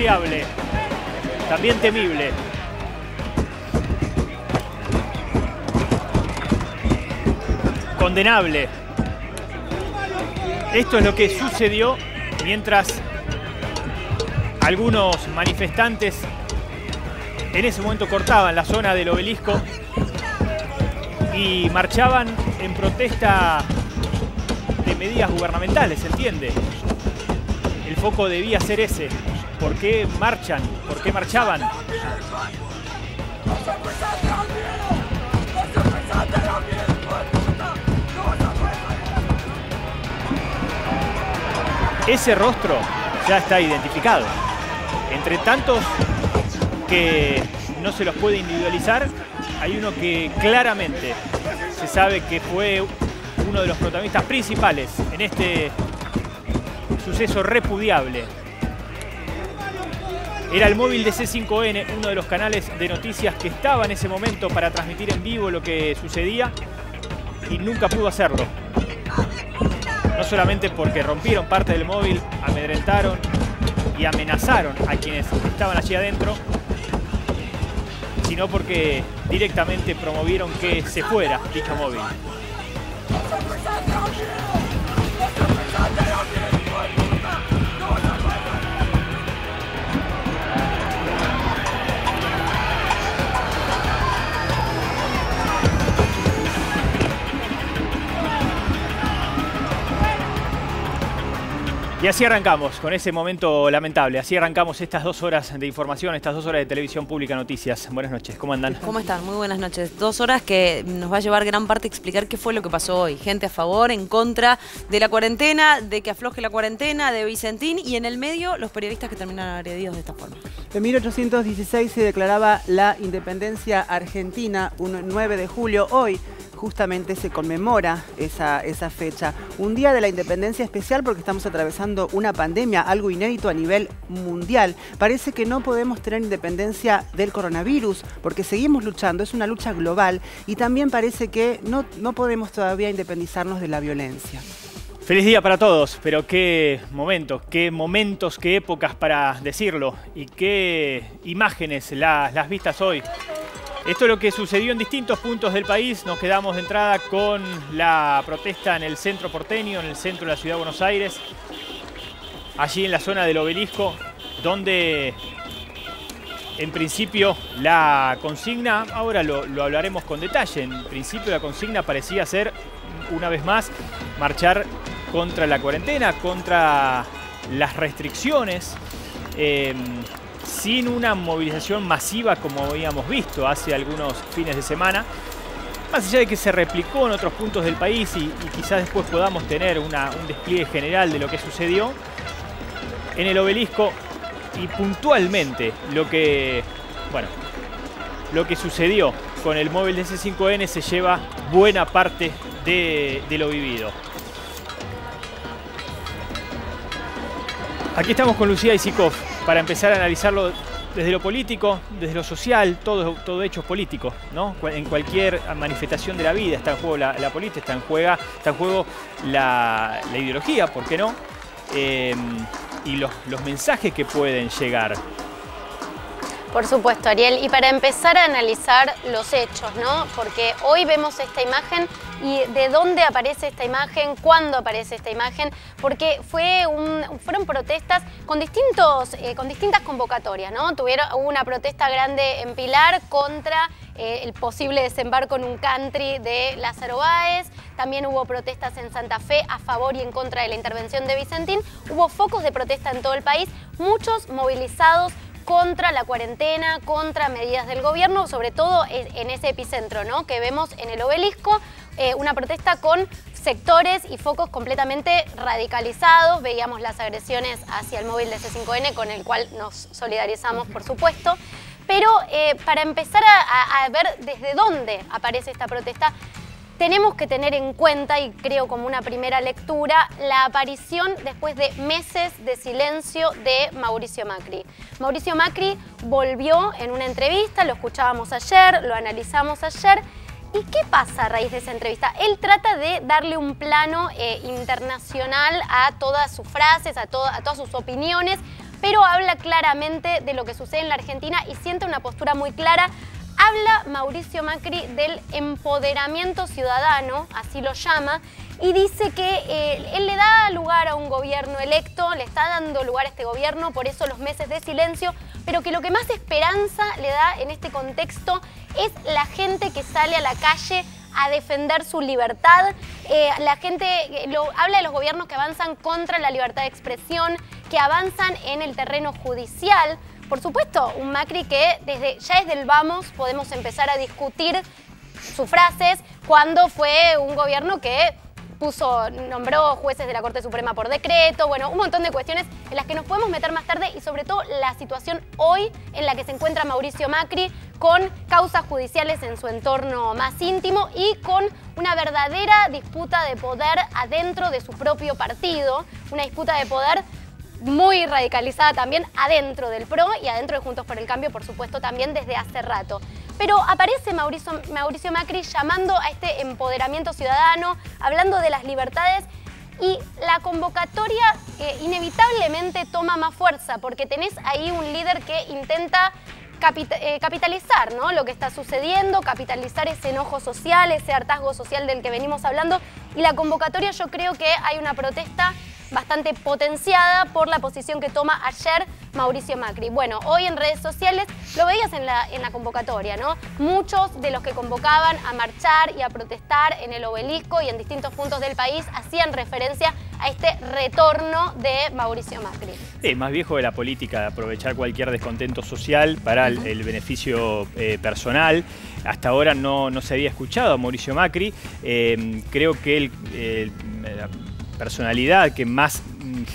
repudiable, también temible. Condenable. Esto es lo que sucedió mientras algunos manifestantes en ese momento cortaban la zona del obelisco y marchaban en protesta de medidas gubernamentales, ¿se entiende? El foco debía ser ese. ¿Por qué marchan? ¿Por qué marchaban? Ese rostro ya está identificado. Entre tantos que no se los puede individualizar, hay uno que claramente se sabe que fue uno de los protagonistas principales en este suceso repudiable. Era el móvil de C5N, uno de los canales de noticias que estaba en ese momento para transmitir en vivo lo que sucedía y nunca pudo hacerlo. No solamente porque rompieron parte del móvil, amedrentaron y amenazaron a quienes estaban allí adentro, sino porque directamente promovieron que se fuera dicho móvil. Y así arrancamos con ese momento lamentable. Así arrancamos estas 2 horas de información, estas 2 horas de televisión pública noticias. Buenas noches, ¿cómo andan? ¿Cómo están? Muy buenas noches. 2 horas que nos va a llevar gran parte a explicar qué fue lo que pasó hoy. Gente a favor, en contra de la cuarentena, de que afloje la cuarentena, de Vicentín y en el medio los periodistas que terminaron agredidos de esta forma. En 1816 se declaraba la independencia argentina, un 9 de julio. Hoy justamente se conmemora esa fecha. Un día de la independencia especial porque estamos atravesando una pandemia, algo inédito a nivel mundial. Parece que no podemos tener independencia del coronavirus porque seguimos luchando, es una lucha global y también parece que no podemos todavía independizarnos de la violencia. Feliz día para todos, pero qué momentos, qué épocas para decirlo y qué imágenes las vistas hoy. Esto es lo que sucedió en distintos puntos del país. Nos quedamos de entrada con la protesta en el centro porteño, en el centro de la ciudad de Buenos Aires, allí en la zona del obelisco, donde en principio la consigna, ahora lo hablaremos con detalle, en principio la consigna parecía ser, una vez más, marchar contra la cuarentena, contra las restricciones, sin una movilización masiva como habíamos visto hace algunos fines de semana, más allá de que se replicó en otros puntos del país y quizás después podamos tener un despliegue general de lo que sucedió en el obelisco y puntualmente lo que sucedió con el móvil de C5N se lleva buena parte de lo vivido. Aquí estamos con Lucía Isikoff para empezar a analizarlo desde lo político, desde lo social, todo hecho político, ¿no? En cualquier manifestación de la vida está en juego la política, está en juego la ideología, ¿por qué no? Y los mensajes que pueden llegar. Por supuesto, Ariel. Y para empezar a analizar los hechos, ¿no? Porque hoy vemos esta imagen y de dónde aparece esta imagen, cuándo aparece esta imagen, porque fueron protestas con distintas convocatorias, ¿no? Hubo una protesta grande en Pilar contra el posible desembarco en un country de Lázaro Báez. También hubo protestas en Santa Fe a favor y en contra de la intervención de Vicentín. Hubo focos de protesta en todo el país, muchos movilizados contra la cuarentena, contra medidas del gobierno, sobre todo en ese epicentro, ¿no? Que vemos en el obelisco, una protesta con sectores y focos completamente radicalizados. Veíamos las agresiones hacia el móvil de C5N, con el cual nos solidarizamos, por supuesto. Pero para empezar a ver desde dónde aparece esta protesta, tenemos que tener en cuenta, y creo como una primera lectura, la aparición después de meses de silencio de Mauricio Macri. Mauricio Macri volvió en una entrevista, lo escuchábamos ayer, lo analizamos ayer. ¿Y qué pasa a raíz de esa entrevista? Él trata de darle un plano internacional a todas sus frases, a todas sus opiniones, pero habla claramente de lo que sucede en la Argentina y siente una postura muy clara. Habla Mauricio Macri del empoderamiento ciudadano, así lo llama, y dice que él le da lugar a un gobierno electo, le está dando lugar a este gobierno, por eso los meses de silencio, pero que lo que más esperanza le da en este contexto es la gente que sale a la calle a defender su libertad. La gente habla de los gobiernos que avanzan contra la libertad de expresión, que avanzan en el terreno judicial. Por supuesto, un Macri que ya desde el vamos podemos empezar a discutir sus frases cuando fue un gobierno que nombró jueces de la Corte Suprema por decreto, bueno, un montón de cuestiones en las que nos podemos meter más tarde y sobre todo la situación hoy en la que se encuentra Mauricio Macri con causas judiciales en su entorno más íntimo y con una verdadera disputa de poder adentro de su propio partido, una disputa de poder muy radicalizada también adentro del PRO y adentro de Juntos por el Cambio, por supuesto, también desde hace rato. Pero aparece Mauricio Macri llamando a este empoderamiento ciudadano, hablando de las libertades, y la convocatoria inevitablemente toma más fuerza, porque tenés ahí un líder que intenta capitalizar, ¿no?, lo que está sucediendo, capitalizar ese enojo social, ese hartazgo social del que venimos hablando, y la convocatoria, yo creo que hay una protesta bastante potenciada por la posición que toma ayer Mauricio Macri. Bueno, hoy en redes sociales lo veías en la convocatoria, ¿no? Muchos de los que convocaban a marchar y a protestar en el Obelisco y en distintos puntos del país hacían referencia a este retorno de Mauricio Macri. Sí, más viejo de la política, de aprovechar cualquier descontento social para el beneficio personal. Hasta ahora no se había escuchado a Mauricio Macri. Creo que la personalidad que más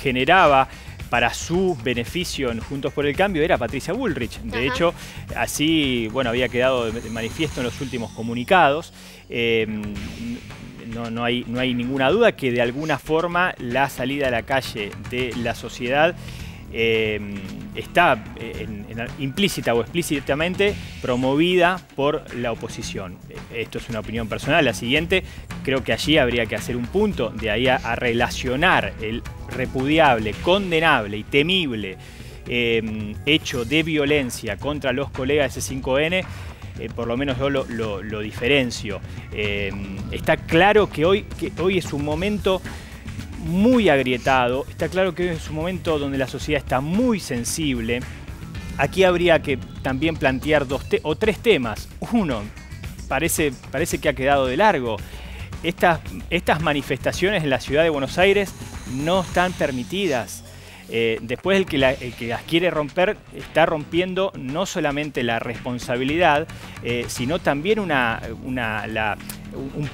generaba para su beneficio en Juntos por el Cambio era Patricia Bullrich. De hecho, así había quedado de manifiesto en los últimos comunicados. No hay ninguna duda que de alguna forma la salida a la calle de la sociedad está implícita o explícitamente promovida por la oposición. Esto es una opinión personal. La siguiente, creo que allí habría que hacer un punto, de ahí a relacionar el repudiable, condenable y temible hecho de violencia contra los colegas de C5N. Por lo menos yo lo diferencio. Está claro que hoy es un momento muy agrietado, está claro que hoy es un momento donde la sociedad está muy sensible. Aquí habría que también plantear dos o tres temas. Uno, parece que ha quedado de largo. Estas manifestaciones en la ciudad de Buenos Aires no están permitidas. Después el que las quiere romper está rompiendo no solamente la responsabilidad, sino también un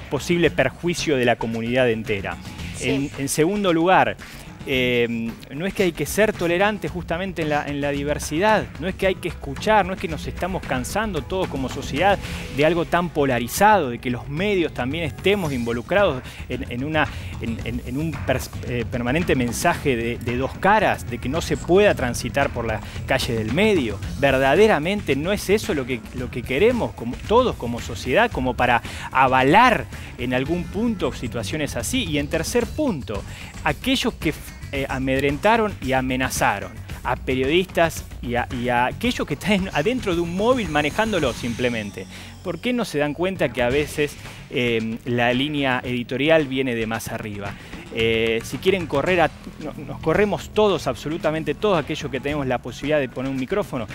posible perjuicio de la comunidad entera. Sí. En segundo lugar, no es que hay que ser tolerantes justamente en la diversidad, no es que hay que escuchar, no es que nos estamos cansando todos como sociedad de algo tan polarizado, de que los medios también estemos involucrados en un permanente mensaje de dos caras, de que no se pueda transitar por la calle del medio. Verdaderamente no es eso lo que queremos todos como sociedad, como para avalar en algún punto situaciones así. Y en tercer punto, aquellos que amedrentaron y amenazaron a periodistas y a aquellos que están adentro de un móvil manejándolo simplemente. ¿Por qué no se dan cuenta que a veces la línea editorial viene de más arriba? Si quieren correr, nos corremos todos, absolutamente todos aquellos que tenemos la posibilidad de poner un micrófono.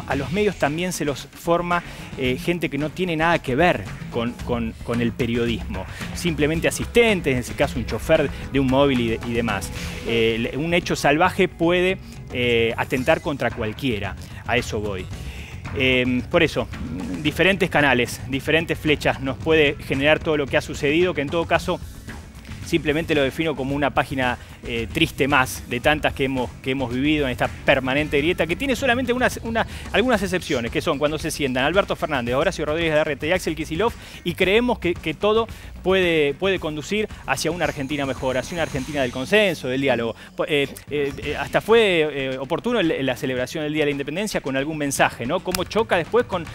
A los medios también se los forma gente que no tiene nada que ver con el periodismo. Simplemente asistentes, en ese caso un chofer de un móvil y demás. Un hecho salvaje puede atentar contra cualquiera. A eso voy. Por eso, diferentes canales, diferentes flechas nos puede generar todo lo que ha sucedido, que en todo caso simplemente lo defino como una página triste más de tantas que hemos vivido en esta permanente grieta, que tiene solamente algunas excepciones, que son cuando se sientan Alberto Fernández, Horacio Rodríguez Larreta y Axel Kicillof, y creemos que todo puede conducir hacia una Argentina mejor, hacia una Argentina del consenso, del diálogo. Hasta fue oportuno la celebración del Día de la Independencia con algún mensaje, ¿no? Cómo choca después con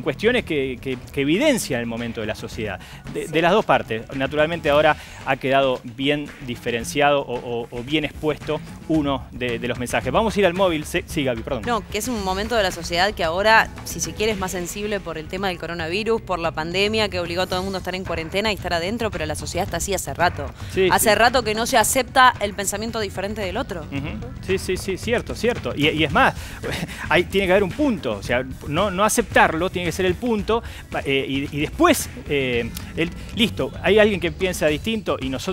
cuestiones que evidencian el momento de la sociedad. De las dos partes. Naturalmente ahora ha quedado bien diferenciado o bien expuesto uno de los mensajes. Vamos a ir al móvil. Sí, Gaby, perdón. No, que es un momento de la sociedad que ahora, si se quiere, es más sensible por el tema del coronavirus, por la pandemia que obligó a todo el mundo a estar en cuarentena y estar adentro, pero la sociedad está así hace rato. Sí, hace rato que no se acepta el pensamiento diferente del otro. Sí, cierto. Y es más, ahí tiene que haber un punto. O sea, no aceptarlo tiene que ser el punto. Y después, listo, hay alguien que piensa distinto y nos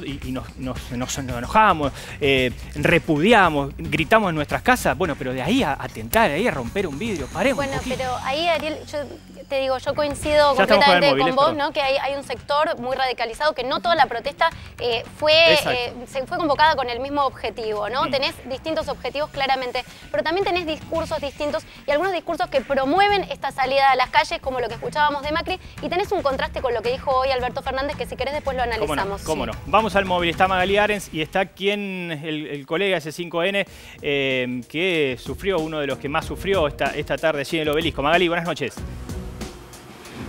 enojamos, repudiamos, gritamos en nuestras casas. Bueno, pero de ahí a atentar, de ahí a romper un vidrio, paremos. Bueno, pero ahí, Ariel, yo te digo, yo coincido completamente con vos, ¿no? Que hay un sector muy radicalizado, que no toda la protesta se fue convocada con el mismo objetivo, ¿no? Tenés distintos objetivos claramente, pero también tenés discursos distintos y algunos discursos que promueven esta salida a las calles, como lo que escuchábamos de Macri, y tenés un contraste con lo que dijo hoy Alberto Fernández, que si querés después lo analizamos. ¿Cómo no? Vamos al móvil, está Magali Arens y está el colega S5N que sufrió, uno de los que más sufrió esta tarde allí en el Obelisco. Magali, buenas noches.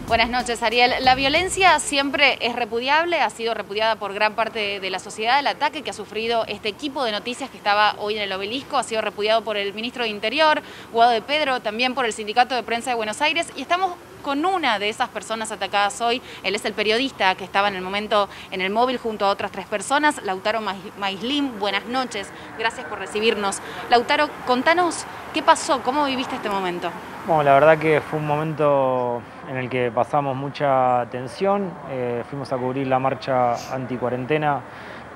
Buenas noches, Ariel. La violencia siempre es repudiable, ha sido repudiada por gran parte de la sociedad. El ataque que ha sufrido este equipo de noticias que estaba hoy en el Obelisco ha sido repudiado por el ministro de Interior, Guado de Pedro, también por el Sindicato de Prensa de Buenos Aires, y estamos con una de esas personas atacadas hoy. Él es el periodista que estaba en el momento en el móvil junto a otras 3 personas, Lautaro Maislin. Buenas noches, gracias por recibirnos. Lautaro, contanos qué pasó, cómo viviste este momento. Bueno, la verdad que fue un momento en el que pasamos mucha tensión. Fuimos a cubrir la marcha anti-cuarentena,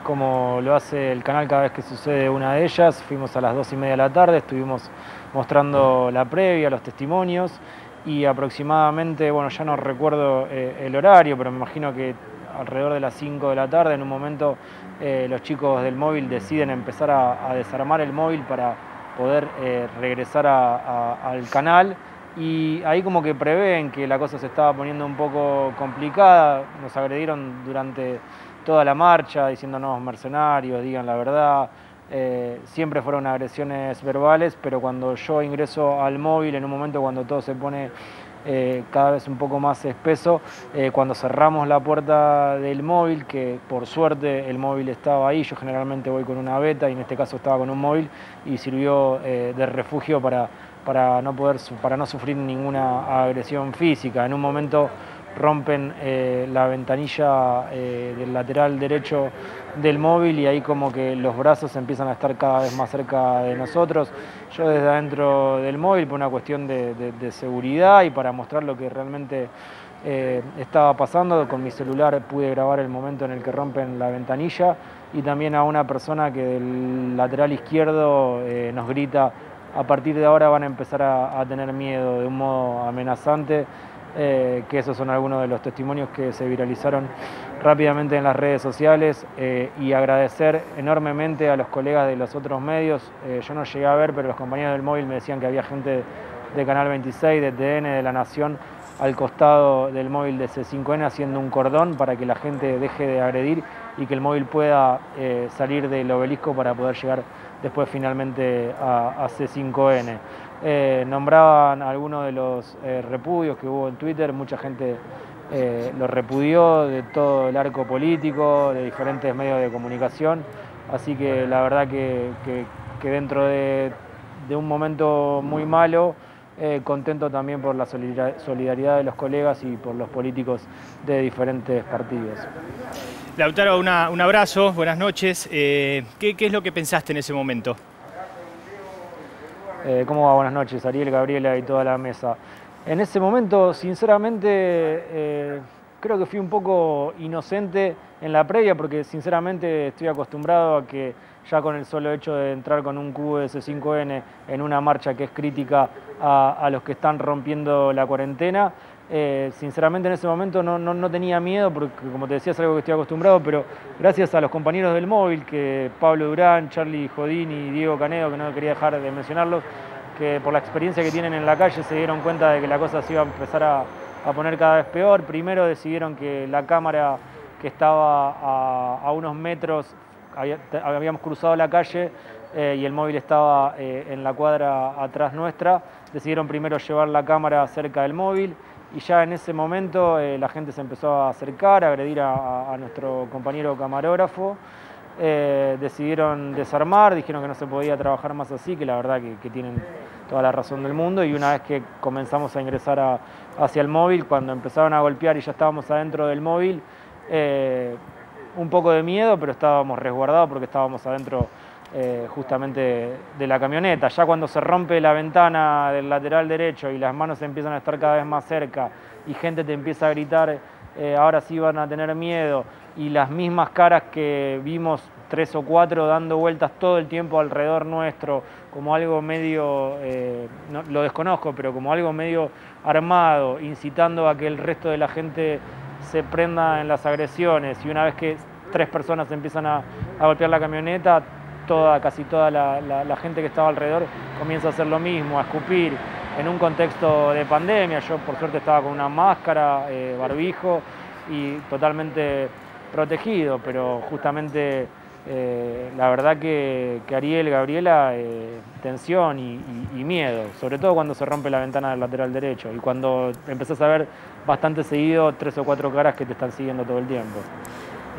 como lo hace el canal cada vez que sucede una de ellas. Fuimos a las 2:30 de la tarde, estuvimos mostrando la previa, los testimonios, y aproximadamente, bueno, ya no recuerdo el horario, pero me imagino que alrededor de las 5 de la tarde, en un momento, los chicos del móvil deciden empezar a desarmar el móvil para poder regresar al canal, y ahí como que prevén que la cosa se estaba poniendo un poco complicada. Nos agredieron durante toda la marcha diciéndonos mercenarios, digan la verdad. Siempre fueron agresiones verbales, pero cuando yo ingreso al móvil, en un momento cuando todo se pone cada vez un poco más espeso, cuando cerramos la puerta del móvil, que por suerte el móvil estaba ahí, yo generalmente voy con una beta y en este caso estaba con un móvil, y sirvió de refugio para no sufrir ninguna agresión física. En un momento rompen la ventanilla del lateral derecho del móvil y ahí como que los brazos empiezan a estar cada vez más cerca de nosotros. Yo desde adentro del móvil, por una cuestión de seguridad y para mostrar lo que realmente estaba pasando, con mi celular pude grabar el momento en el que rompen la ventanilla, y también a una persona que del lateral izquierdo nos grita: a partir de ahora van a empezar a tener miedo, de un modo amenazante. Que esos son algunos de los testimonios que se viralizaron rápidamente en las redes sociales, y agradecer enormemente a los colegas de los otros medios. Yo no llegué a ver, pero los compañeros del móvil me decían que había gente de Canal 26, de TN, de La Nación, al costado del móvil de C5N haciendo un cordón para que la gente deje de agredir y que el móvil pueda salir del Obelisco para poder llegar después finalmente a C5N. Nombraban algunos de los repudios que hubo en Twitter, mucha gente lo repudió de todo el arco político, de diferentes medios de comunicación, así que la verdad que dentro de un momento muy malo, contento también por la solidaridad de los colegas y por los políticos de diferentes partidos. Lautaro, un abrazo, buenas noches. ¿Qué es lo que pensaste en ese momento? ¿Cómo va? Buenas noches, Ariel, Gabriela y toda la mesa. En ese momento, sinceramente, creo que fui un poco inocente en la previa, porque sinceramente estoy acostumbrado a que ya con el solo hecho de entrar con un cubo de C5N en una marcha que es crítica a los que están rompiendo la cuarentena, sinceramente en ese momento no tenía miedo, porque como te decía es algo que estoy acostumbrado, pero gracias a los compañeros del móvil, que Pablo Durán, Charlie Jodín y Diego Canedo, que no quería dejar de mencionarlos, que por la experiencia que tienen en la calle se dieron cuenta de que la cosa se iba a empezar a poner cada vez peor. Primero decidieron que la cámara que estaba a unos metros, habíamos cruzado la calle y el móvil estaba en la cuadra atrás nuestra, decidieron primero llevar la cámara cerca del móvil, y ya en ese momento la gente se empezó a acercar, a agredir a nuestro compañero camarógrafo, decidieron desarmar, dijeron que no se podía trabajar más así, que la verdad que tienen toda la razón del mundo, y una vez que comenzamos a ingresar hacia el móvil, cuando empezaron a golpear y ya estábamos adentro del móvil, un poco de miedo, pero estábamos resguardados porque estábamos adentro justamente de la camioneta. Ya cuando se rompe la ventana del lateral derecho y las manos empiezan a estar cada vez más cerca y gente te empieza a gritar, ahora sí van a tener miedo, y las mismas caras que vimos 3 o 4 dando vueltas todo el tiempo alrededor nuestro, como algo medio, no, lo desconozco, pero como algo medio armado, incitando a que el resto de la gente se prenda en las agresiones, y una vez que 3 personas empiezan a golpear la camioneta, casi toda la gente que estaba alrededor comienza a hacer lo mismo, a escupir, en un contexto de pandemia. Yo por suerte estaba con una máscara, barbijo y totalmente protegido, pero justamente la verdad que Ariel, Gabriela, tensión y miedo, sobre todo cuando se rompe la ventana del lateral derecho y cuando empezás a ver bastante seguido 3 o 4 caras que te están siguiendo todo el tiempo.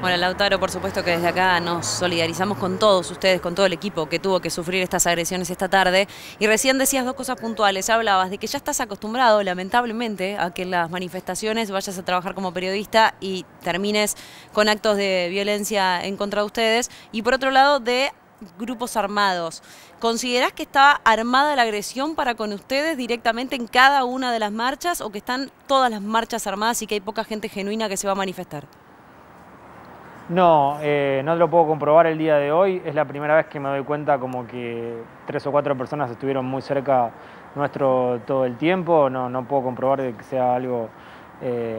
Bueno, Lautaro, por supuesto que desde acá nos solidarizamos con todos ustedes, con todo el equipo que tuvo que sufrir estas agresiones esta tarde. Y recién decías 2 cosas puntuales. Hablabas de que ya estás acostumbrado, lamentablemente, a que en las manifestaciones vayas a trabajar como periodista y termines con actos de violencia en contra de ustedes. Y por otro lado, de grupos armados. ¿Considerás que está armada la agresión para con ustedes directamente en cada una de las marchas, o que están todas las marchas armadas y que hay poca gente genuina que se va a manifestar? No, no lo puedo comprobar el día de hoy. Es la primera vez que me doy cuenta como que 3 o 4 personas estuvieron muy cerca nuestro todo el tiempo. No puedo comprobar que sea algo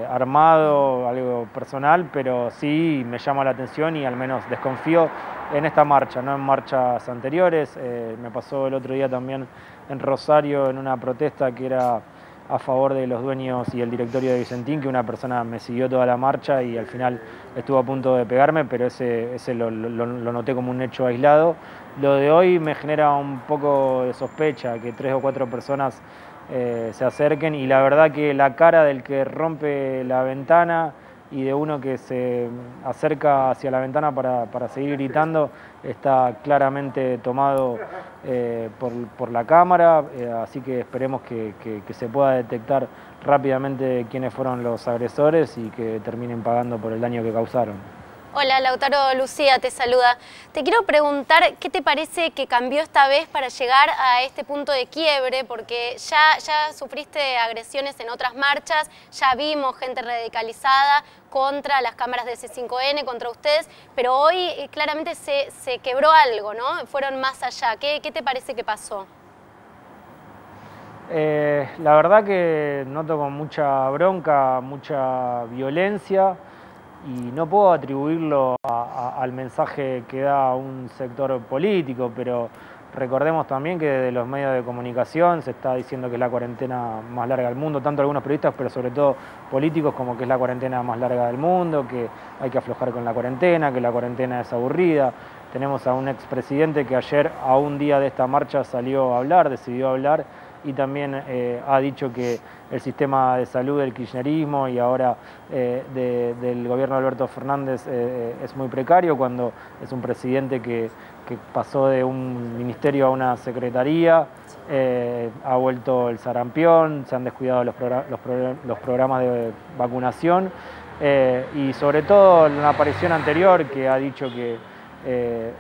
armado, algo personal, pero sí me llama la atención y al menos desconfío en esta marcha, no en marchas anteriores. Me pasó el otro día también en Rosario en una protesta que era a favor de los dueños y el directorio de Vicentín, que una persona me siguió toda la marcha y al final estuvo a punto de pegarme, pero ese lo noté como un hecho aislado. Lo de hoy me genera un poco de sospecha, que 3 o 4 personas se acerquen, y la verdad que la cara del que rompe la ventana y de uno que se acerca hacia la ventana para seguir gritando está claramente tomado por la cámara, así que esperemos que se pueda detectar rápidamente quiénes fueron los agresores y que terminen pagando por el daño que causaron. Hola Lautaro, Lucía te saluda. Te quiero preguntar qué te parece que cambió esta vez para llegar a este punto de quiebre, porque ya sufriste agresiones en otras marchas, ya vimos gente radicalizada contra las cámaras de C5N, contra ustedes, pero hoy claramente se quebró algo, ¿no? Fueron más allá. ¿Qué te parece que pasó? La verdad que noto con mucha bronca, mucha violencia, y no puedo atribuirlo al mensaje que da un sector político, pero recordemos también que desde los medios de comunicación se está diciendo que es la cuarentena más larga del mundo, tanto algunos periodistas, pero sobre todo políticos, como que es la cuarentena más larga del mundo, que hay que aflojar con la cuarentena, que la cuarentena es aburrida. Tenemos a un expresidente que ayer, a un día de esta marcha, salió a hablar, decidió hablar, y también ha dicho que el sistema de salud del kirchnerismo y ahora del gobierno de Alberto Fernández es muy precario, cuando es un presidente que pasó de un ministerio a una secretaría, ha vuelto el sarampión, se han descuidado los programas de vacunación, y sobre todo en la aparición anterior, que ha dicho que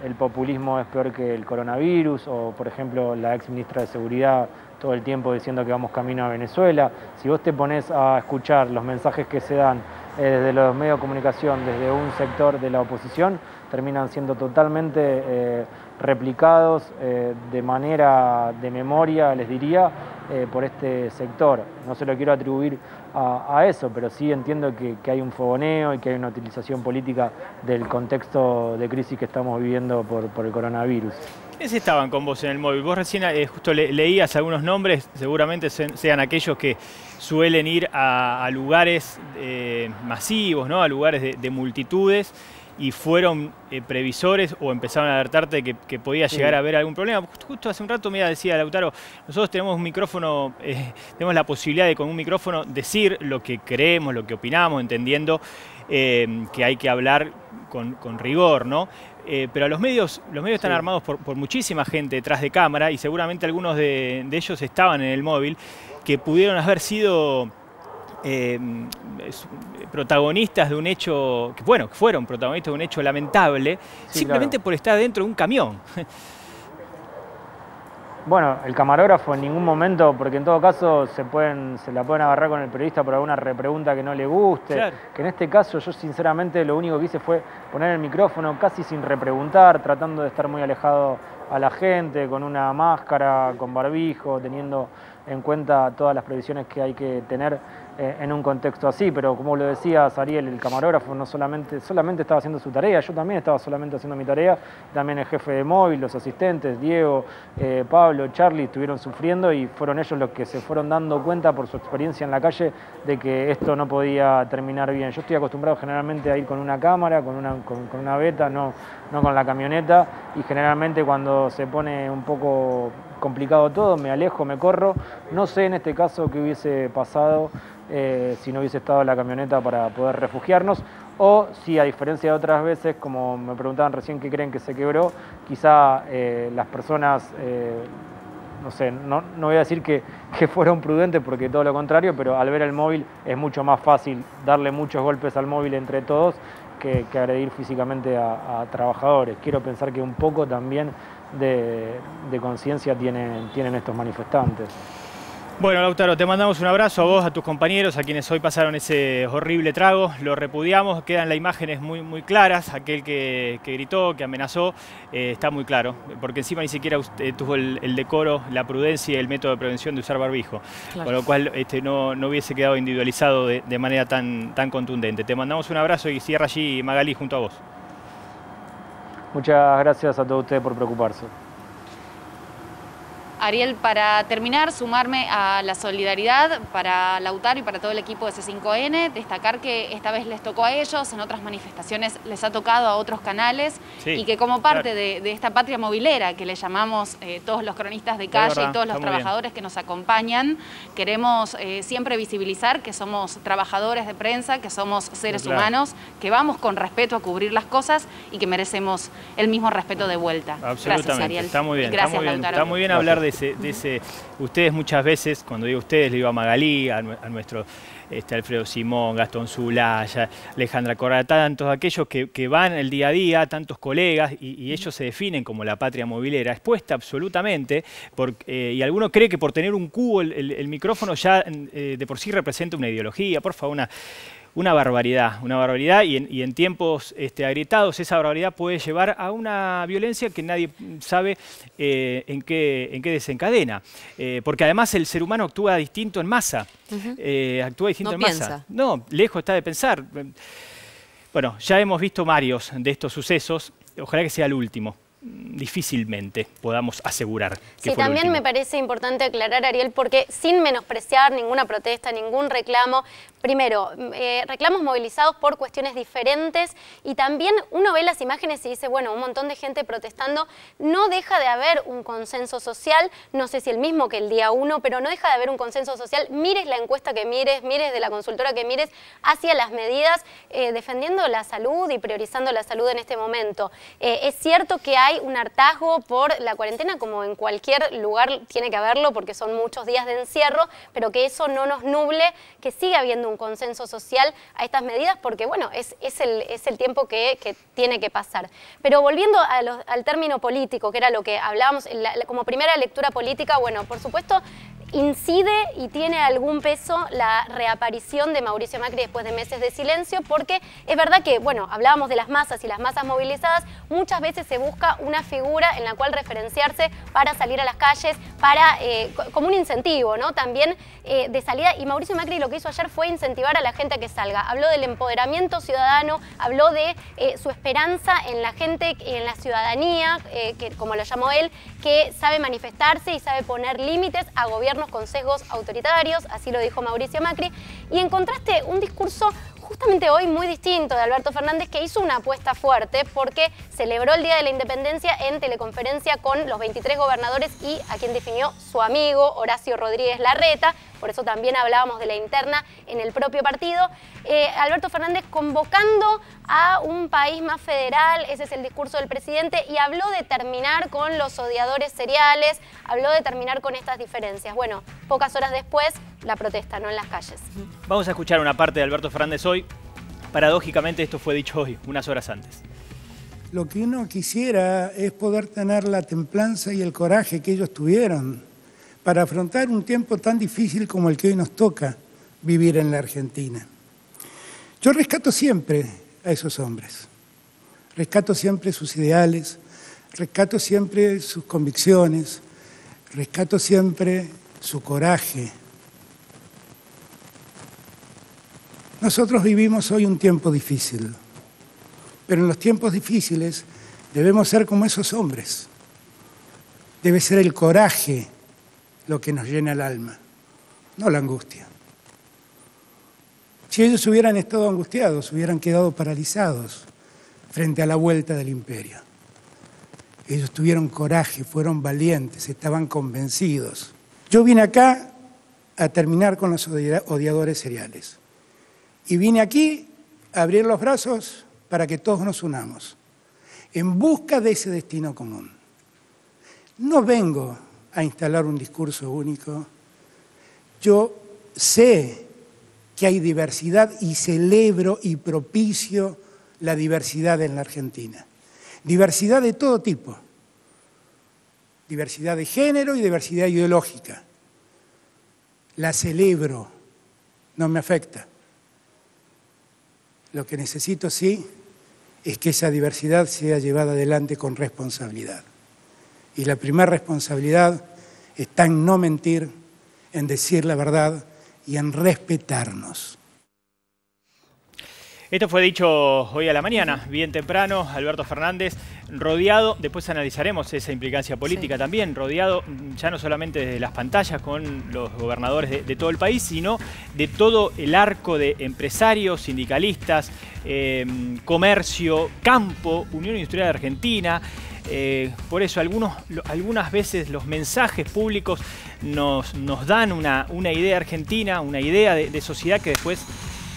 el populismo es peor que el coronavirus, o por ejemplo la ex ministra de Seguridad todo el tiempo diciendo que vamos camino a Venezuela. Si vos te pones a escuchar los mensajes que se dan desde los medios de comunicación, desde un sector de la oposición, terminan siendo totalmente replicados de manera de memoria, les diría, por este sector. No se lo quiero atribuir a eso, pero sí entiendo que hay un fogoneo y que hay una utilización política del contexto de crisis que estamos viviendo por el coronavirus. ¿Quiénes estaban con vos en el móvil? Vos recién justo leías algunos nombres, seguramente sean aquellos que suelen ir a lugares masivos, ¿no? A lugares de multitudes. y fueron previsores o empezaron a alertarte que podía llegar a haber algún problema. Justo hace un rato, mira, decía Lautaro, nosotros tenemos un micrófono, tenemos la posibilidad de con un micrófono decir lo que creemos, lo que opinamos, entendiendo que hay que hablar con rigor, ¿no? Pero los medios están armados por muchísima gente detrás de cámara y seguramente algunos de ellos estaban en el móvil que pudieron haber sido protagonistas de un hecho, que fueron protagonistas de un hecho lamentable, simplemente por estar dentro de un camión. Bueno, el camarógrafo en ningún momento, porque en todo caso se la pueden agarrar con el periodista por alguna repregunta que no le guste. Claro. Que en este caso yo sinceramente lo único que hice fue poner el micrófono casi sin repreguntar, tratando de estar muy alejado a la gente, con una máscara, con barbijo, teniendo en cuenta todas las previsiones que hay que tener en un contexto así, pero como lo decías, Ariel, el camarógrafo no solamente estaba haciendo su tarea, yo también estaba solamente haciendo mi tarea, también el jefe de móvil, los asistentes, Diego, Pablo, Charlie, estuvieron sufriendo y fueron ellos los que se fueron dando cuenta por su experiencia en la calle de que esto no podía terminar bien. Yo estoy acostumbrado generalmente a ir con una cámara, con una beta, no con la camioneta, y generalmente cuando se pone un poco complicado todo, me alejo, me corro. No sé en este caso qué hubiese pasado si no hubiese estado la camioneta para poder refugiarnos, o si a diferencia de otras veces, como me preguntaban recién qué creen que se quebró, quizá las personas, no sé, no voy a decir que fueron prudentes porque todo lo contrario, pero al ver el móvil es mucho más fácil darle muchos golpes al móvil entre todos que agredir físicamente a trabajadores. Quiero pensar que un poco también de conciencia tienen estos manifestantes. Bueno, Lautaro, te mandamos un abrazo a vos, a tus compañeros, a quienes hoy pasaron ese horrible trago. Lo repudiamos, quedan las imágenes muy claras. Aquel que gritó, que amenazó, está muy claro. Porque encima ni siquiera tuvo el decoro, la prudencia y el método de prevención de usar barbijo. Claro. Con lo cual no hubiese quedado individualizado de manera tan contundente. Te mandamos un abrazo y cierra allí Magalí junto a vos. Muchas gracias a todos ustedes por preocuparse. Ariel, para terminar, sumarme a la solidaridad para Lautaro y para todo el equipo de C5N, destacar que esta vez les tocó a ellos, en otras manifestaciones les ha tocado a otros canales, y que como parte de esta patria movilera que le llamamos todos los cronistas de calle y todos los trabajadores que nos acompañan, queremos siempre visibilizar que somos trabajadores de prensa, que somos seres humanos, que vamos con respeto a cubrir las cosas y que merecemos el mismo respeto de vuelta. Absolutamente. Gracias, Ariel. Está muy bien. Gracias, Lautaro. Está muy bien hablar de ese. Ustedes muchas veces, cuando digo ustedes, le digo a Magalí, a nuestro Alfredo Simón, Gastón Zulaya, Alejandra Correa, tantos aquellos que van el día a día, tantos colegas, y ellos se definen como la patria movilera, expuesta absolutamente, y alguno cree que por tener un cubo el micrófono ya de por sí representa una ideología. Por favor, una barbaridad, y en tiempos agrietados esa barbaridad puede llevar a una violencia que nadie sabe en qué desencadena. Porque además el ser humano actúa distinto en masa. Actúa distinto en masa. No, lejos está de pensar. Bueno, ya hemos visto varios de estos sucesos. Ojalá que sea el último. Difícilmente podamos asegurar que sí, también me parece importante aclarar, Ariel, porque sin menospreciar ninguna protesta, ningún reclamo, primero, reclamos movilizados por cuestiones diferentes, y también uno ve las imágenes y dice, bueno, un montón de gente protestando, no deja de haber un consenso social, no sé si el mismo que el día 1, pero no deja de haber un consenso social, mires la encuesta que mires de la consultora que mires, hacia las medidas, defendiendo la salud y priorizando la salud en este momento. Es cierto que hay un hartazgo por la cuarentena, como en cualquier lugar tiene que haberlo, porque son muchos días de encierro, pero que eso no nos nuble, que siga habiendo un consenso social a estas medidas, porque bueno, es el tiempo que tiene que pasar. Pero volviendo al término político, que era lo que hablábamos, como primera lectura política, bueno, por supuesto, incide y tiene algún peso la reaparición de Mauricio Macri después de meses de silencio, porque es verdad que, bueno, hablábamos de las masas y las masas movilizadas, muchas veces se busca una figura en la cual referenciarse para salir a las calles, como un incentivo, ¿no? También de salida, y Mauricio Macri lo que hizo ayer fue incentivar a la gente a que salga. Habló del empoderamiento ciudadano, habló de su esperanza en la gente, en la ciudadanía, que como lo llamó él, que sabe manifestarse y sabe poner límites a gobiernos con sesgos autoritarios, así lo dijo Mauricio Macri, y encontraste un discurso justamente hoy muy distinto de Alberto Fernández, que hizo una apuesta fuerte porque celebró el Día de la Independencia en teleconferencia con los 23 gobernadores y a quien definió su amigo Horacio Rodríguez Larreta. Por eso también hablábamos de la interna en el propio partido. Alberto Fernández convocando a un país más federal, ese es el discurso del presidente, y habló de terminar con los odiadores seriales, habló de terminar con estas diferencias. Bueno, pocas horas después, la protesta, ¿no?, en las calles. Vamos a escuchar una parte de Alberto Fernández hoy. Paradójicamente esto fue dicho hoy, unas horas antes. Lo que uno quisiera es poder tener la templanza y el coraje que ellos tuvieron para afrontar un tiempo tan difícil como el que hoy nos toca vivir en la Argentina. Yo rescato siempre a esos hombres, rescato siempre sus ideales, rescato siempre sus convicciones, rescato siempre su coraje. Nosotros vivimos hoy un tiempo difícil, pero en los tiempos difíciles debemos ser como esos hombres. Debe ser el coraje lo que nos llena el alma, no la angustia. Si ellos hubieran estado angustiados, hubieran quedado paralizados frente a la vuelta del imperio. Ellos tuvieron coraje, fueron valientes, estaban convencidos. Yo vine acá a terminar con los odiadores seriales. Y vine aquí a abrir los brazos para que todos nos unamos, en busca de ese destino común. No vengo a instalar un discurso único. Yo sé que hay diversidad y celebro y propicio la diversidad en la Argentina. Diversidad de todo tipo. Diversidad de género y diversidad ideológica. La celebro, no me afecta. Lo que necesito, sí, es que esa diversidad sea llevada adelante con responsabilidad. Y la primera responsabilidad está en no mentir, en decir la verdad y en respetarnos. Esto fue dicho hoy a la mañana, bien temprano, Alberto Fernández, rodeado, después analizaremos esa implicancia política también, rodeado ya no solamente desde las pantallas con los gobernadores de todo el país, sino de todo el arco de empresarios, sindicalistas, comercio, campo, Unión Industrial Argentina. Por eso algunas veces los mensajes públicos nos dan una idea argentina, una idea de sociedad que después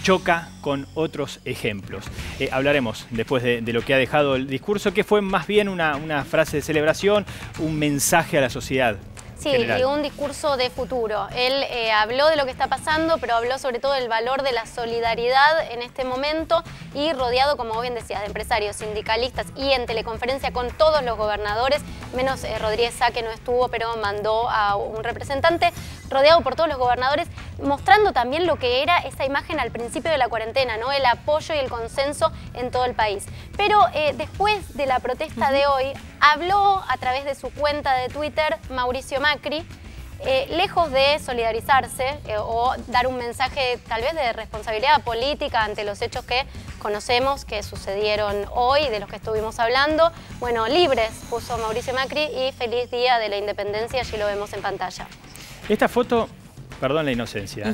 choca con otros ejemplos. Hablaremos después de lo que ha dejado el discurso, que fue más bien una frase de celebración, un mensaje a la sociedad. Sí, y un discurso de futuro. Él habló de lo que está pasando, pero habló sobre todo del valor de la solidaridad en este momento y rodeado, como bien decías, de empresarios, sindicalistas y en teleconferencia con todos los gobernadores, menos Rodríguez Sá, que no estuvo, pero mandó a un representante, rodeado por todos los gobernadores, mostrando también lo que era esa imagen al principio de la cuarentena, ¿no? El apoyo y el consenso en todo el país. Pero después de la protesta de hoy, habló a través de su cuenta de Twitter Mauricio Macri, lejos de solidarizarse o dar un mensaje tal vez de responsabilidad política ante los hechos que conocemos que sucedieron hoy, de los que estuvimos hablando. Bueno, libres puso Mauricio Macri y feliz Día de la Independencia, allí lo vemos en pantalla. Esta foto, perdón la inocencia,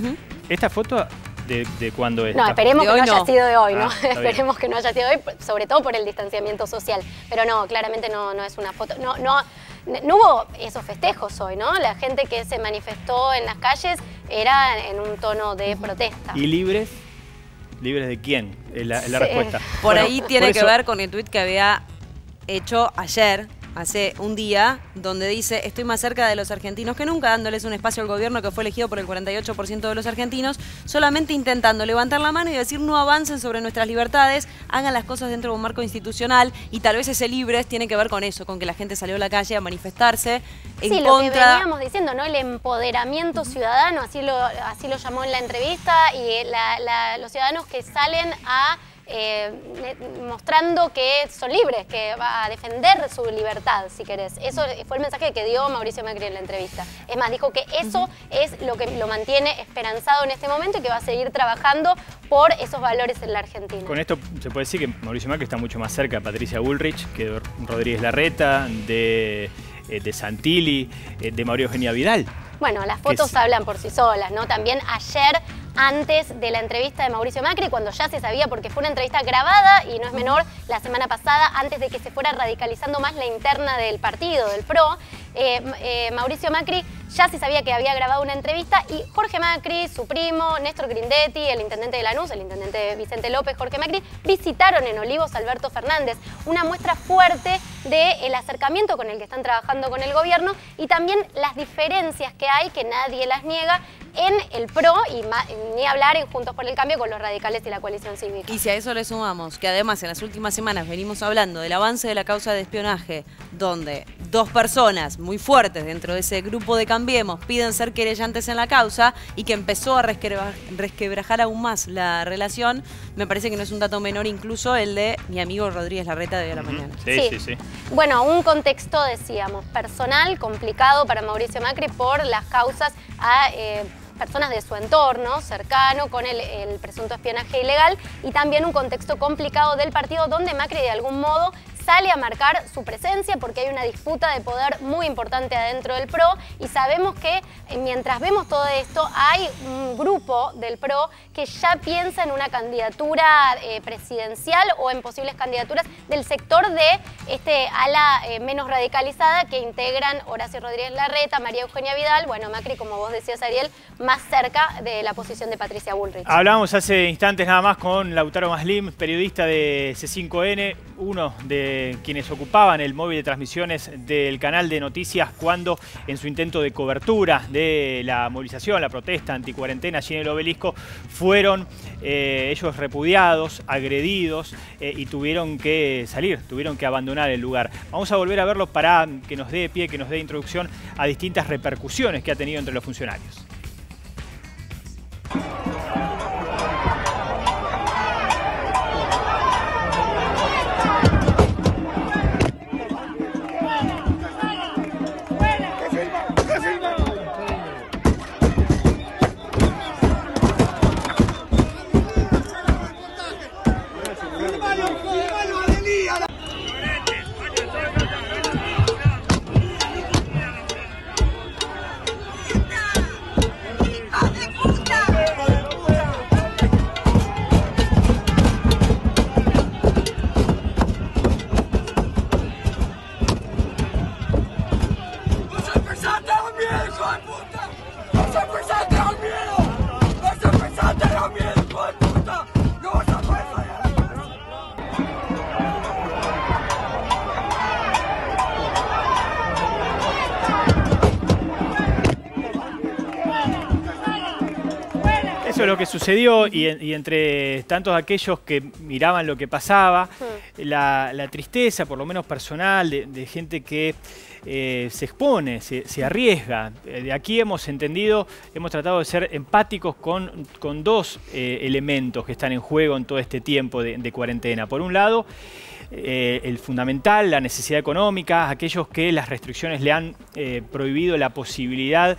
esta foto de cuándo es. No, esperemos que no haya sido de hoy, ¿no? Esperemos que no haya sido de hoy, sobre todo por el distanciamiento social. Pero no, claramente no es una foto. No hubo esos festejos hoy, ¿no? La gente que se manifestó en las calles era en un tono de protesta. ¿Y libres? ¿Libres de quién? Es la respuesta. Por ahí tiene que ver con el tuit que había hecho ayer, hace un día, donde dice: estoy más cerca de los argentinos que nunca, dándoles un espacio al gobierno que fue elegido por el 48% de los argentinos, solamente intentando levantar la mano y decir no avancen sobre nuestras libertades, hagan las cosas dentro de un marco institucional. Y tal vez ese libres tiene que ver con eso, con que la gente salió a la calle a manifestarse en contra. Sí, lo que veníamos diciendo, ¿no? El empoderamiento ciudadano, así lo llamó en la entrevista, y los ciudadanos que salen a mostrando que son libres, que va a defender su libertad, si querés. Eso fue el mensaje que dio Mauricio Macri en la entrevista. Es más, dijo que eso es lo que lo mantiene esperanzado en este momento y que va a seguir trabajando por esos valores en la Argentina. Con esto se puede decir que Mauricio Macri está mucho más cerca de Patricia Bullrich que de Rodríguez Larreta, de Santilli, de María Eugenia Vidal. Bueno, las fotos hablan por sí solas, ¿no? También ayer antes de la entrevista de Mauricio Macri, cuando ya se sabía, porque fue una entrevista grabada y no es menor, la semana pasada, antes de que se fuera radicalizando más la interna del partido, del PRO. Mauricio Macri ya se sabía que había grabado una entrevista y Jorge Macri, su primo, Néstor Grindetti, el intendente de Lanús, el intendente Vicente López, Jorge Macri, visitaron en Olivos a Alberto Fernández. Una muestra fuerte del acercamiento con el que están trabajando con el gobierno y también las diferencias que hay, que nadie las niega, en el PRO y ni hablar en Juntos por el Cambio con los radicales y la coalición cívica. Y si a eso le sumamos que además en las últimas semanas venimos hablando del avance de la causa de espionaje, donde dos personas muy fuertes dentro de ese grupo de Cambiemos piden ser querellantes en la causa y que empezó a resquebrajar aún más la relación, me parece que no es un dato menor incluso el de mi amigo Rodríguez Larreta de hoy a la mañana. Sí. Bueno, un contexto, decíamos, personal, complicado para Mauricio Macri por las causas a personas de su entorno cercano con el presunto espionaje ilegal y también un contexto complicado del partido donde Macri de algún modo sale a marcar su presencia porque hay una disputa de poder muy importante adentro del PRO y sabemos que mientras vemos todo esto hay un grupo del PRO que ya piensa en una candidatura presidencial o en posibles candidaturas del sector de ala menos radicalizada que integran Horacio Rodríguez Larreta, María Eugenia Vidal, bueno, Macri, como vos decías, Ariel, más cerca de la posición de Patricia Bullrich. Hablábamos hace instantes nada más con Lautaro Maslim, periodista de C5N, uno de quienes ocupaban el móvil de transmisiones del canal de noticias cuando en su intento de cobertura de la movilización, la protesta anticuarentena allí en el Obelisco, fueron ellos repudiados, agredidos y tuvieron que salir, tuvieron que abandonar el lugar. Vamos a volver a verlo para que nos dé pie, que nos dé introducción a distintas repercusiones que ha tenido entre los funcionarios. Eso es lo que sucedió y entre tantos aquellos que miraban lo que pasaba, la tristeza, por lo menos personal, de gente que se expone, se arriesga. De aquí hemos entendido, hemos tratado de ser empáticos con dos elementos que están en juego en todo este tiempo de cuarentena. Por un lado, el fundamental, la necesidad económica, aquellos que las restricciones le han prohibido la posibilidad,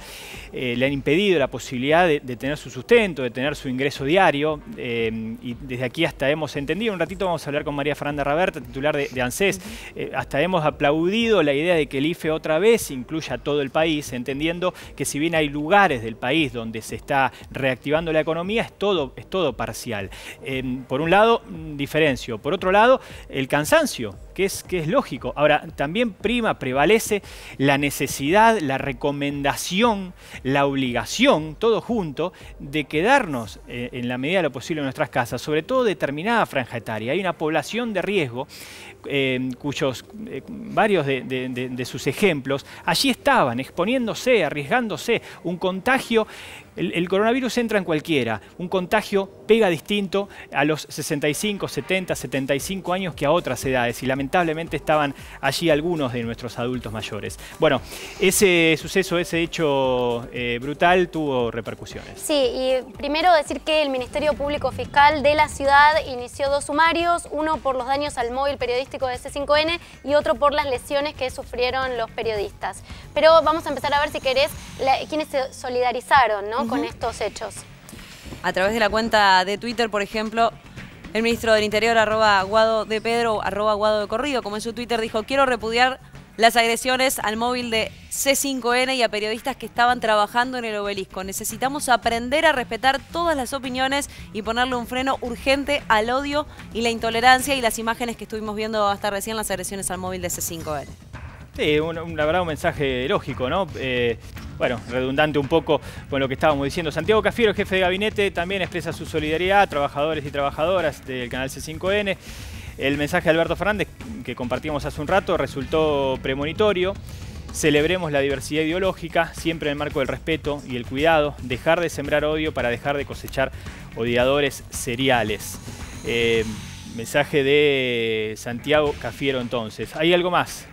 le han impedido la posibilidad de tener su sustento, de tener su ingreso diario, y desde aquí hasta hemos entendido, un ratito vamos a hablar con María Fernanda Raberta, titular de ANSES, hasta hemos aplaudido la idea de que el IFE otra vez incluya a todo el país, entendiendo que si bien hay lugares del país donde se está reactivando la economía, es todo parcial. Por un lado, diferencio. Por otro lado, el cansancio, que es lógico. Ahora, también prevalece la necesidad, la recomendación, la obligación, todo junto, de quedarnos en la medida de lo posible en nuestras casas, sobre todo determinada franja etaria. Hay una población de riesgo cuyos varios de sus ejemplos allí estaban exponiéndose, arriesgándose. Un contagio, el coronavirus entra en cualquiera, un contagio pega distinto a los 65, 70, 75 años que a otras edades y lamentablemente estaban allí algunos de nuestros adultos mayores. Bueno, ese suceso, ese hecho brutal tuvo repercusiones. Sí, y primero decir que el Ministerio Público Fiscal de la ciudad inició 2 sumarios, uno por los daños al móvil periodístico de C5N y otro por las lesiones que sufrieron los periodistas. Pero vamos a empezar a ver, si querés, quiénes se solidarizaron, ¿no? Con estos hechos. A través de la cuenta de Twitter, por ejemplo, el ministro del Interior, @Guado de Pedro, @Guado de Corrido, como en su Twitter dijo: quiero repudiar las agresiones al móvil de C5N y a periodistas que estaban trabajando en el obelisco. Necesitamos aprender a respetar todas las opiniones y ponerle un freno urgente al odio y la intolerancia, y las imágenes que estuvimos viendo hasta recién, las agresiones al móvil de C5N. Sí, la verdad un mensaje lógico, ¿no? Bueno, redundante un poco con lo que estábamos diciendo. Santiago Cafiero, jefe de gabinete, también expresa su solidaridad a trabajadores y trabajadoras del canal C5N. El mensaje de Alberto Fernández, que compartimos hace un rato, resultó premonitorio. Celebremos la diversidad ideológica, siempre en el marco del respeto y el cuidado. Dejar de sembrar odio para dejar de cosechar odiadores seriales. Mensaje de Santiago Cafiero entonces. ¿Hay algo más?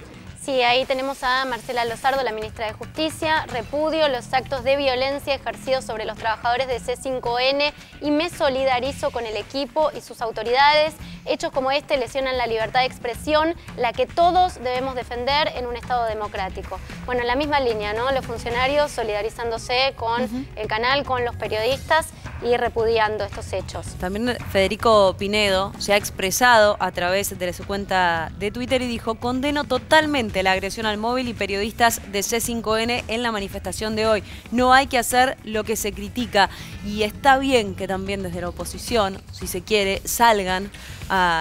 Sí, ahí tenemos a Marcela Lozardo, la ministra de Justicia. Repudio los actos de violencia ejercidos sobre los trabajadores de C5N y me solidarizo con el equipo y sus autoridades. Hechos como este lesionan la libertad de expresión, la que todos debemos defender en un Estado democrático. Bueno, en la misma línea, ¿no? Los funcionarios solidarizándose con el canal, con los periodistas y repudiando estos hechos. También Federico Pinedo se ha expresado a través de su cuenta de Twitter y dijo: condeno totalmente la agresión al móvil y periodistas de C5N en la manifestación de hoy. No hay que hacer lo que se critica, y está bien que también desde la oposición, si se quiere, salgan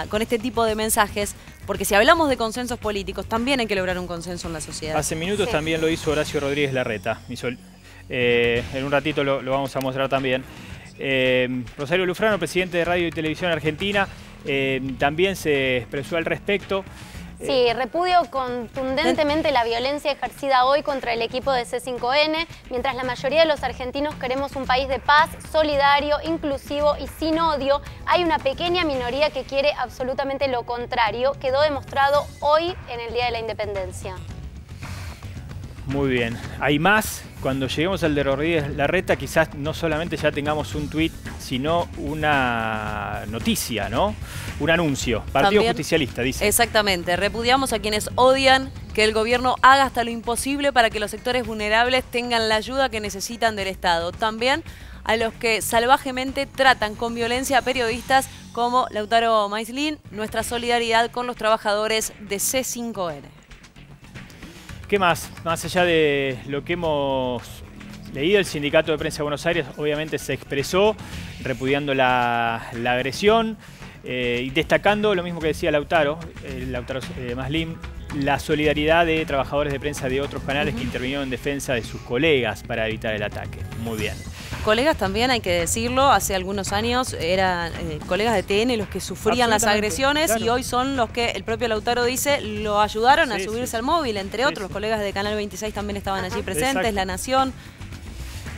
con este tipo de mensajes, porque si hablamos de consensos políticos, también hay que lograr un consenso en la sociedad. Hace minutos también lo hizo Horacio Rodríguez Larreta. En un ratito lo vamos a mostrar también. Rosario Lufrano, presidente de Radio y Televisión Argentina, también se expresó al respecto. Sí, repudio contundentemente la violencia ejercida hoy contra el equipo de C5N, mientras la mayoría de los argentinos queremos un país de paz, solidario, inclusivo y sin odio. Hay una pequeña minoría que quiere absolutamente lo contrario. Quedó demostrado hoy en el Día de la Independencia. Muy bien. ¿Hay más? Cuando lleguemos al de Rodríguez Larreta, quizás no solamente ya tengamos un tuit, sino una noticia, ¿no? Un anuncio. Partido También, Justicialista, dice. Exactamente. Repudiamos a quienes odian que el gobierno haga hasta lo imposible para que los sectores vulnerables tengan la ayuda que necesitan del Estado. También a los que salvajemente tratan con violencia a periodistas como Lautaro Maislin. Nuestra solidaridad con los trabajadores de C5N. ¿Qué más? Más allá de lo que hemos leído, el Sindicato de Prensa de Buenos Aires obviamente se expresó repudiando la agresión y destacando lo mismo que decía Lautaro Maislin, la solidaridad de trabajadores de prensa de otros canales que intervinieron en defensa de sus colegas para evitar el ataque. Muy bien. Colegas también, hay que decirlo, hace algunos años eran colegas de TN los que sufrían las agresiones, claro. Y hoy son los que, el propio Lautaro dice, lo ayudaron a subirse al móvil, entre otros. Los colegas de Canal 26 también estaban allí presentes, exacto. La Nación.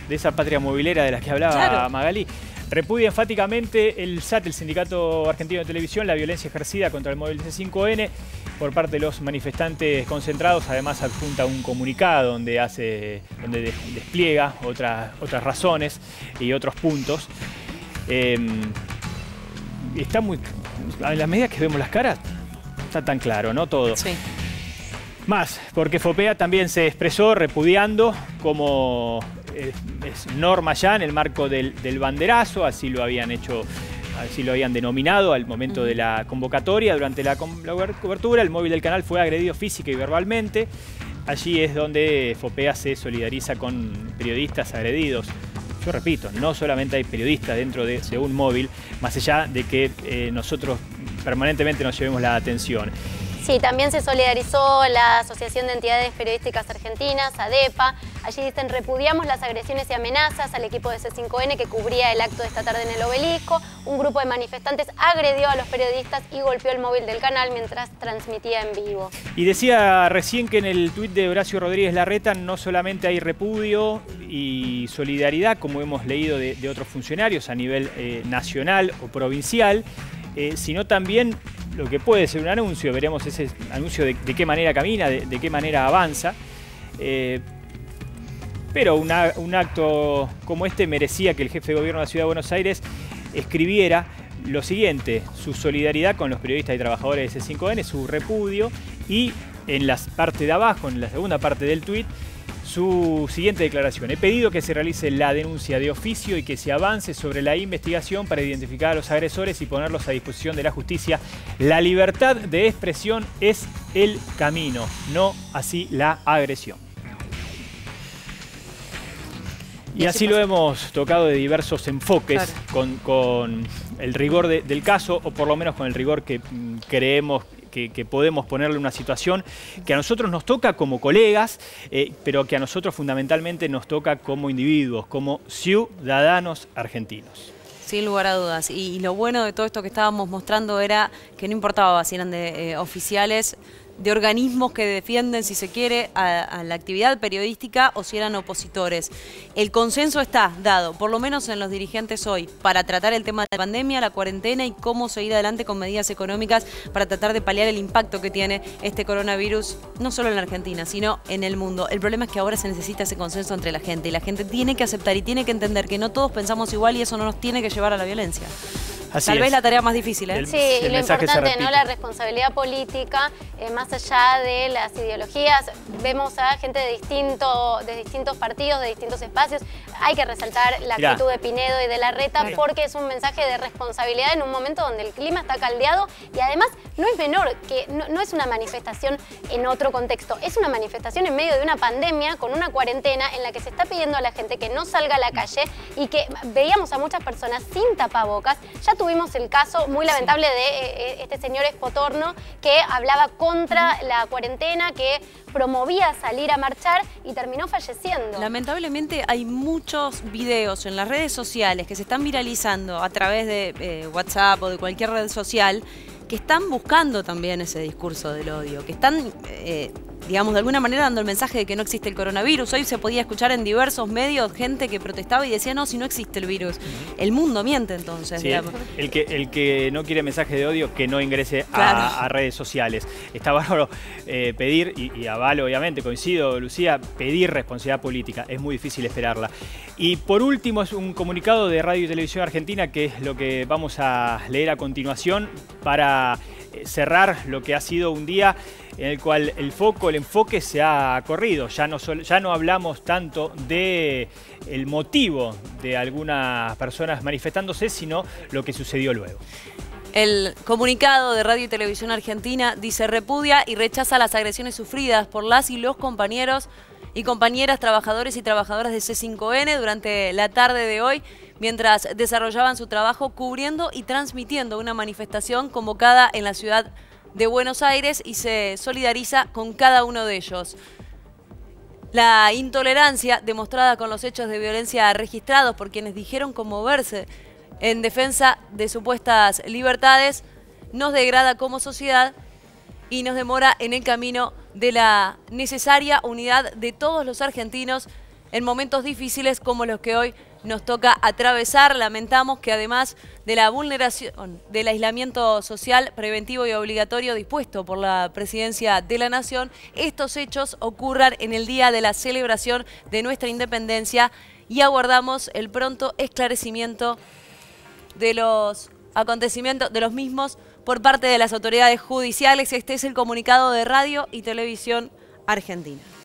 De esa patria movilera de la que hablaba, claro. Magalí. Repudia enfáticamente el SAT, el Sindicato Argentino de Televisión, la violencia ejercida contra el móvil C5N por parte de los manifestantes concentrados. Además adjunta un comunicado donde despliega otras razones y otros puntos. Está muy, a la medida que vemos las caras, está tan claro, ¿no? Todo. Sí. Más, porque FOPEA también se expresó repudiando como es norma ya en el marco del banderazo, así lo habían hecho, así lo habían denominado al momento de la convocatoria. Durante la cobertura, el móvil del canal fue agredido física y verbalmente. Allí es donde FOPEA se solidariza con periodistas agredidos. Yo repito, no solamente hay periodistas dentro de un móvil, más allá de que nosotros permanentemente nos llevemos la atención. Sí, también se solidarizó la Asociación de Entidades Periodísticas Argentinas, ADEPA. Allí dicen: repudiamos las agresiones y amenazas al equipo de C5N que cubría el acto de esta tarde en el Obelisco. Un grupo de manifestantes agredió a los periodistas y golpeó el móvil del canal mientras transmitía en vivo. Y decía recién que en el tuit de Horacio Rodríguez Larreta no solamente hay repudio y solidaridad, como hemos leído de otros funcionarios a nivel nacional o provincial, sino también lo que puede ser un anuncio. Veremos ese anuncio de qué manera camina, de qué manera avanza. Pero un acto como este merecía que el jefe de gobierno de la Ciudad de Buenos Aires escribiera lo siguiente: su solidaridad con los periodistas y trabajadores de C5N, su repudio, y en la parte de abajo, en la segunda parte del tuit, su siguiente declaración. He pedido que se realice la denuncia de oficio y que se avance sobre la investigación para identificar a los agresores y ponerlos a disposición de la justicia. La libertad de expresión es el camino, no así la agresión. Y así lo hemos tocado de diversos enfoques, claro, con el rigor del caso, o por lo menos con el rigor que creemos que podemos ponerle una situación que a nosotros nos toca como colegas, pero que a nosotros fundamentalmente nos toca como individuos, como ciudadanos argentinos. Sin lugar a dudas. Y lo bueno de todo esto que estábamos mostrando era que no importaba si eran de oficiales, de organismos que defienden, si se quiere, a la actividad periodística o si eran opositores. El consenso está dado, por lo menos en los dirigentes hoy, para tratar el tema de la pandemia, la cuarentena y cómo seguir adelante con medidas económicas para tratar de paliar el impacto que tiene este coronavirus, no solo en la Argentina, sino en el mundo. El problema es que ahora se necesita ese consenso entre la gente y la gente tiene que aceptar y tiene que entender que no todos pensamos igual y eso no nos tiene que llevar a la violencia. Tal vez la tarea más difícil, ¿eh? Sí, y lo importante, ¿no? La responsabilidad política, más allá de las ideologías, vemos a gente de distintos partidos, de distintos espacios. Hay que resaltar la actitud de Pinedo y de Larreta porque es un mensaje de responsabilidad en un momento donde el clima está caldeado y además no es menor, que no es una manifestación en otro contexto, es una manifestación en medio de una pandemia con una cuarentena en la que se está pidiendo a la gente que no salga a la calle y que veíamos a muchas personas sin tapabocas. Ya tuvimos el caso muy lamentable de este señor Espotorno que hablaba contra la cuarentena, que promovía salir a marchar y terminó falleciendo. Lamentablemente hay muchos videos en las redes sociales que se están viralizando a través de WhatsApp o de cualquier red social que están buscando también ese discurso del odio, que están, digamos, de alguna manera dando el mensaje de que no existe el coronavirus. Hoy se podía escuchar en diversos medios gente que protestaba y decía, no, si no existe el virus. El mundo miente entonces, sí, digamos. El que no quiere mensaje de odio, que no ingrese a redes sociales. Está bárbaro pedir, y avalo obviamente, coincido, Lucía, pedir responsabilidad política. Es muy difícil esperarla. Y por último es un comunicado de Radio y Televisión Argentina, que es lo que vamos a leer a continuación para cerrar lo que ha sido un día en el cual el enfoque se ha corrido. Ya no hablamos tanto de el motivo de algunas personas manifestándose, sino lo que sucedió luego. El comunicado de Radio y Televisión Argentina dice: repudia y rechaza las agresiones sufridas por las y los compañeros y compañeras, trabajadores y trabajadoras de C5N durante la tarde de hoy, mientras desarrollaban su trabajo cubriendo y transmitiendo una manifestación convocada en la ciudad de Buenos Aires, y se solidariza con cada uno de ellos. La intolerancia demostrada con los hechos de violencia registrados por quienes dijeron conmoverse en defensa de supuestas libertades nos degrada como sociedad y nos demora en el camino de la necesaria unidad de todos los argentinos en momentos difíciles como los que hoy nos toca atravesar. Lamentamos que además de la vulneración del aislamiento social preventivo y obligatorio dispuesto por la Presidencia de la Nación, estos hechos ocurran en el día de la celebración de nuestra independencia, y aguardamos el pronto esclarecimiento de los acontecimientos de los mismos por parte de las autoridades judiciales. Este es el comunicado de Radio y Televisión Argentina.